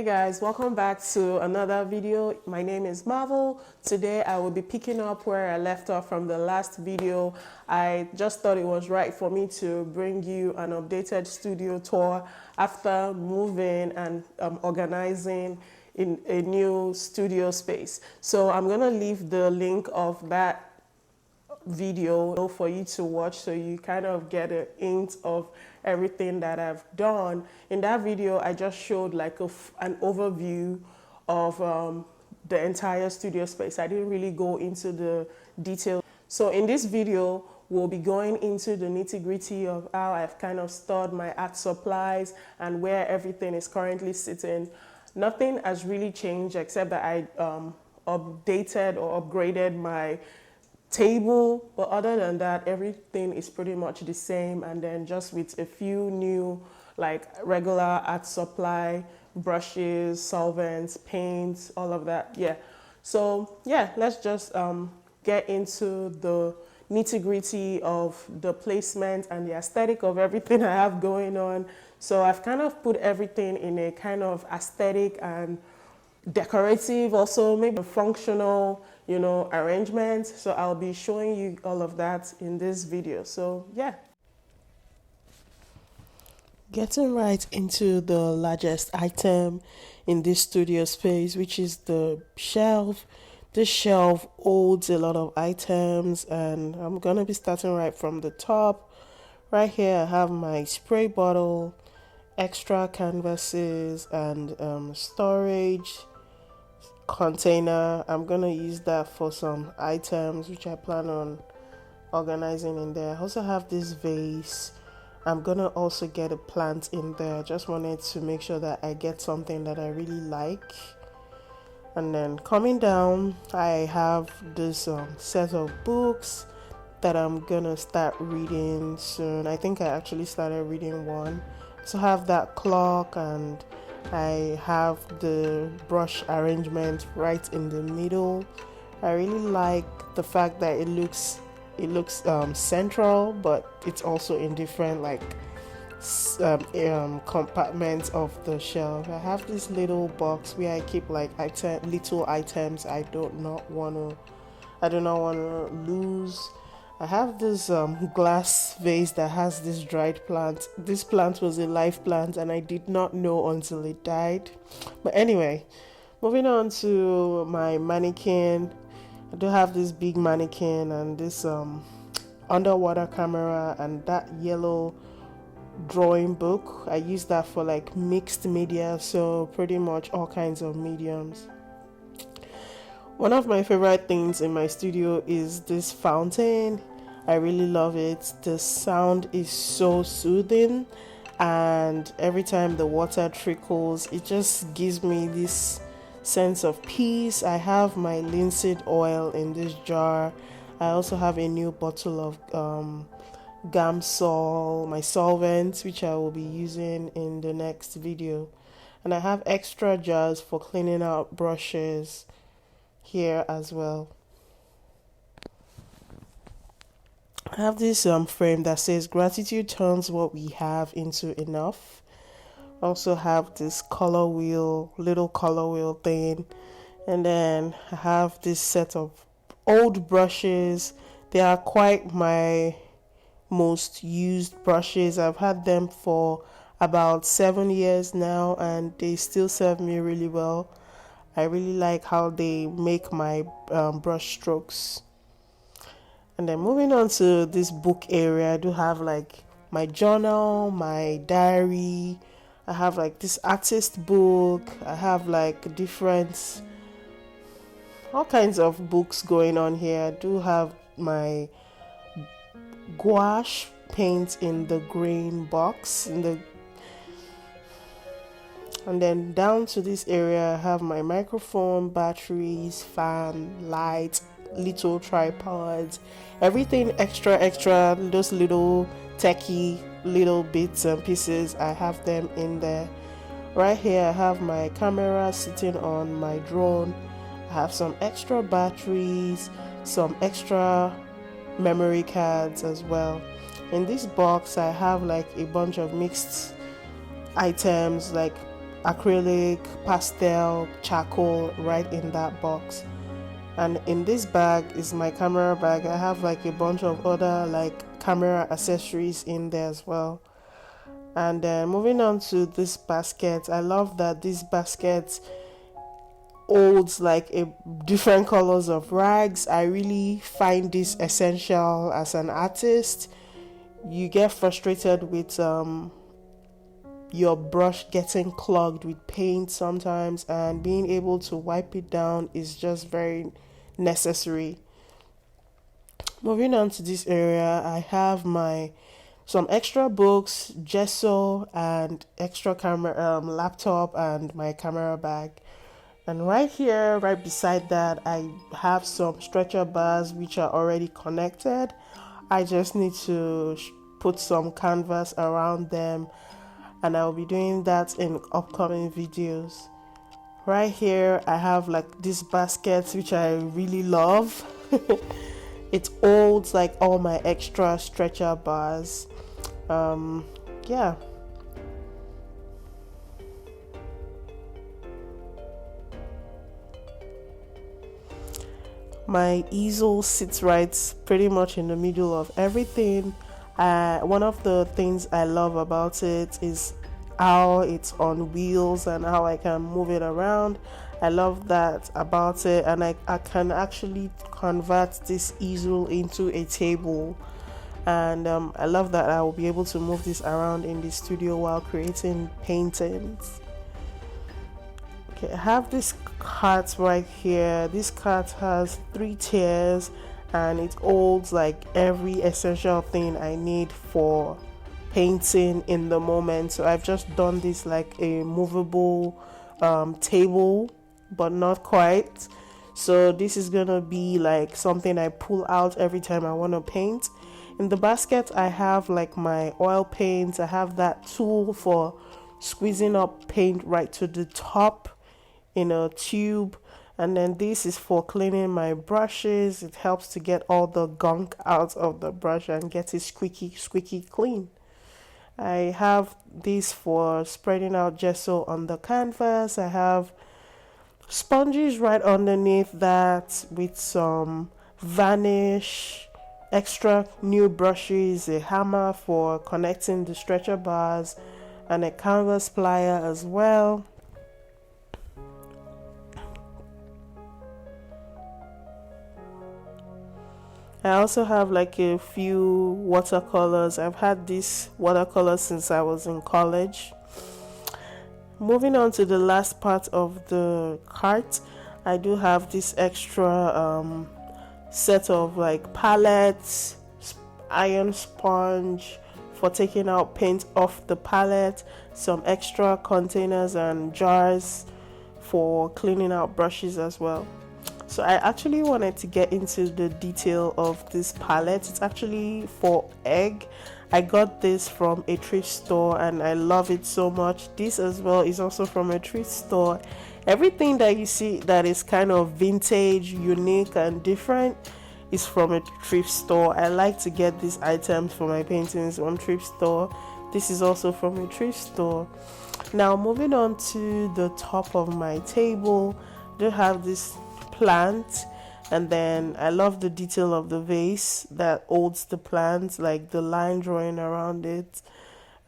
guys, welcome back to another video. My name is Marvel. Today I will be picking up where I left off from the last video. I just thought it was right for me to bring you an updated studio tour after moving and organizing in a new studio space. So I'm gonna leave the link of that video for you to watch so you kind of get a hint of everything that I've done. In that video I just showed like an overview of the entire studio space. I didn't really go into the detail. So in this video we'll be going into the nitty-gritty of how I've kind of stored my art supplies and where everything is currently sitting. Nothing has really changed except that I updated or upgraded my table, but other than that everything is pretty much the same, and then just with a few new like regular art supply, brushes, solvents, paints, all of that. Yeah, so yeah, let's just get into the nitty-gritty of the placement and the aesthetic of everything I have going on. So I've kind of put everything in a kind of aesthetic and decorative, also maybe functional, you know, arrangement. So I'll be showing you all of that in this video. So yeah, getting right into the largest item in this studio space, which is the shelf. This shelf holds a lot of items, and I'm gonna be starting right from the top. Right here I have my spray bottle, extra canvases, and storage container. I'm gonna use that for some items which I plan on organizing in there. I also have this vase. I'm gonna also get a plant in there. Just wanted to make sure that I get something that I really like. And then coming down I have this set of books that I'm gonna start reading soon. I think I actually started reading one. So I have that clock, and I have the brush arrangement right in the middle. I really like the fact that it looks central, but it's also in different like compartments of the shelf. I have this little box where I keep like little items I do not want to lose. I have this glass vase that has this dried plant. This plant was a live plant and I did not know until it died. But anyway, moving on to my mannequin. I do have this big mannequin and this underwater camera and that yellow drawing book. I use that for like mixed media, so pretty much all kinds of mediums. One of my favorite things in my studio is this fountain. I really love it. The sound is so soothing, and every time the water trickles, it just gives me this sense of peace. I have my linseed oil in this jar. I also have a new bottle of Gamsol, my solvent, which I will be using in the next video. And I have extra jars for cleaning out brushes here as well. I have this frame that says gratitude turns what we have into enough. Also have this little color wheel thing, and then I have this set of old brushes. They are quite my most used brushes. I've had them for about 7 years now and they still serve me really well. I really like how they make my brush strokes. And then moving on to this book area, I do have like my journal, my diary. I have like this artist book. I have like all kinds of books going on here. I do have my gouache paint in the green box and then down to this area I have my microphone, batteries, fan, light, little tripods, everything extra, those little techie little bits and pieces. I have them in there. Right here I have my camera sitting on my drone. I have some extra batteries, some extra memory cards as well. In this box I have like a bunch of mixed items, like acrylic, pastel, charcoal right in that box. And in this bag is my camera bag. I have like a bunch of other like camera accessories in there as well. And moving on to this basket, I love that this basket holds like a different colors of rags. I really find this essential as an artist. You get frustrated with your brush getting clogged with paint sometimes, and being able to wipe it down is just very necessary. Moving on to this area, I have my some extra books, gesso, and extra camera laptop, and my camera bag. And right here, right beside that, I have some stretcher bars which are already connected. I just need to put some canvas around them, and I'll be doing that in upcoming videos. Right here, I have like this basket which I really love. It holds like all my extra stretcher bars. Yeah. My easel sits right pretty much in the middle of everything. One of the things I love about it is how it's on wheels and how I can move it around. I love that about it, and I can actually convert this easel into a table. And I love that I will be able to move this around in the studio while creating paintings. Okay, I have this cart right here. This cart has 3 tiers, and it holds like every essential thing I need for painting in the moment. So I've just done this like a movable table, but not quite. So this is gonna be like something I pull out every time I want to paint. In the basket, I have like my oil paints. I have that tool for squeezing up paint right to the top in a tube. And then this is for cleaning my brushes. It helps to get all the gunk out of the brush and get it squeaky clean. I have this for spreading out gesso on the canvas. I have sponges right underneath that with some varnish, extra new brushes, a hammer for connecting the stretcher bars, and a canvas plier as well. I also have like a few watercolors. I've had these watercolors since I was in college. Moving on to the last part of the cart, I do have this extra set of like palettes, iron sponge for taking out paint off the palette, some extra containers and jars for cleaning out brushes as well. So I actually wanted to get into the detail of this palette. It's actually for egg. I got this from a thrift store and I love it so much. This as well is also from a thrift store. Everything that you see that is kind of vintage, unique and different is from a thrift store. I like to get these items for my paintings from thrift store. This is also from a thrift store. Now moving on to the top of my table, I do have this plant, and then I love the detail of the vase that holds the plant, like the line drawing around it.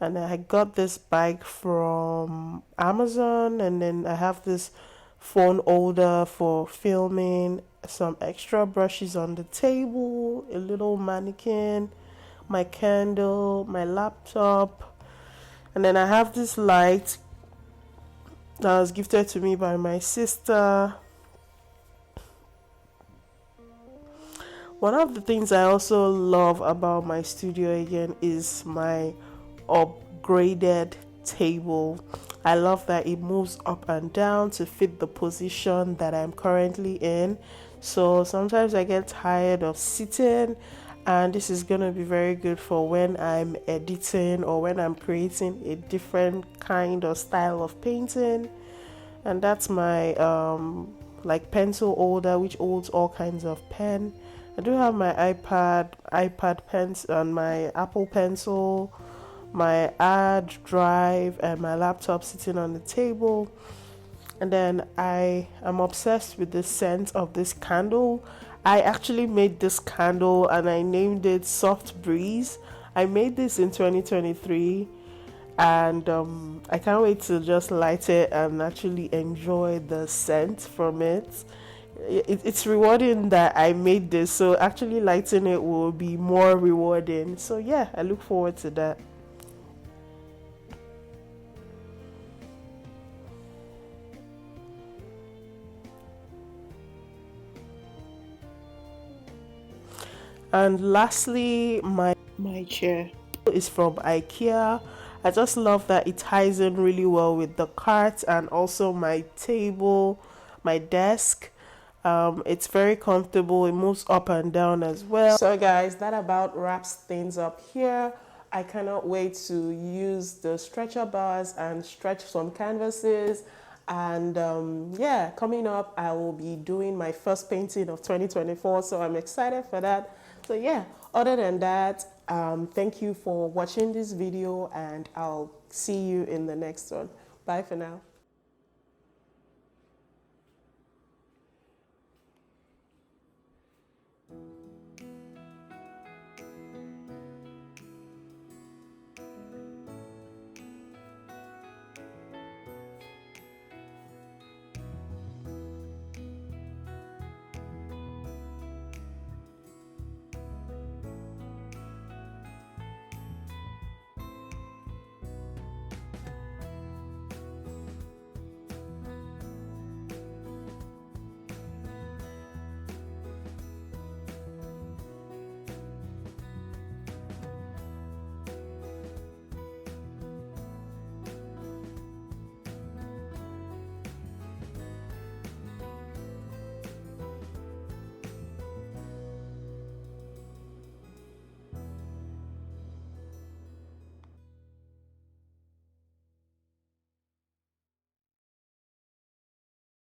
And I got this bag from Amazon, and then I have this phone holder for filming, some extra brushes on the table, a little mannequin, my candle, my laptop, and then I have this light that was gifted to me by my sister. One of the things I also love about my studio again is my upgraded table. I love that it moves up and down to fit the position that I'm currently in. So sometimes I get tired of sitting, and this is going to be very good for when I'm editing or when I'm creating a different kind of style of painting. And that's my like pencil holder, which holds all kinds of pen. I do have my iPad pens and my Apple Pencil, my hard drive and my laptop sitting on the table. And then I am obsessed with the scent of this candle. I actually made this candle and I named it Soft Breeze. I made this in 2023, and I can't wait to just light it and actually enjoy the scent from it. It's rewarding that I made this, so actually lighting it will be more rewarding. So yeah, I look forward to that. And lastly, my chair is from IKEA. I just love that it ties in really well with the cart and also my table, my desk. It's very comfortable. It moves up and down as well. So guys, that about wraps things up here. I cannot wait to use the stretcher bars and stretch some canvases. And yeah, coming up, I will be doing my first painting of 2024. So I'm excited for that. So yeah, other than that, thank you for watching this video, and I'll see you in the next one. Bye for now.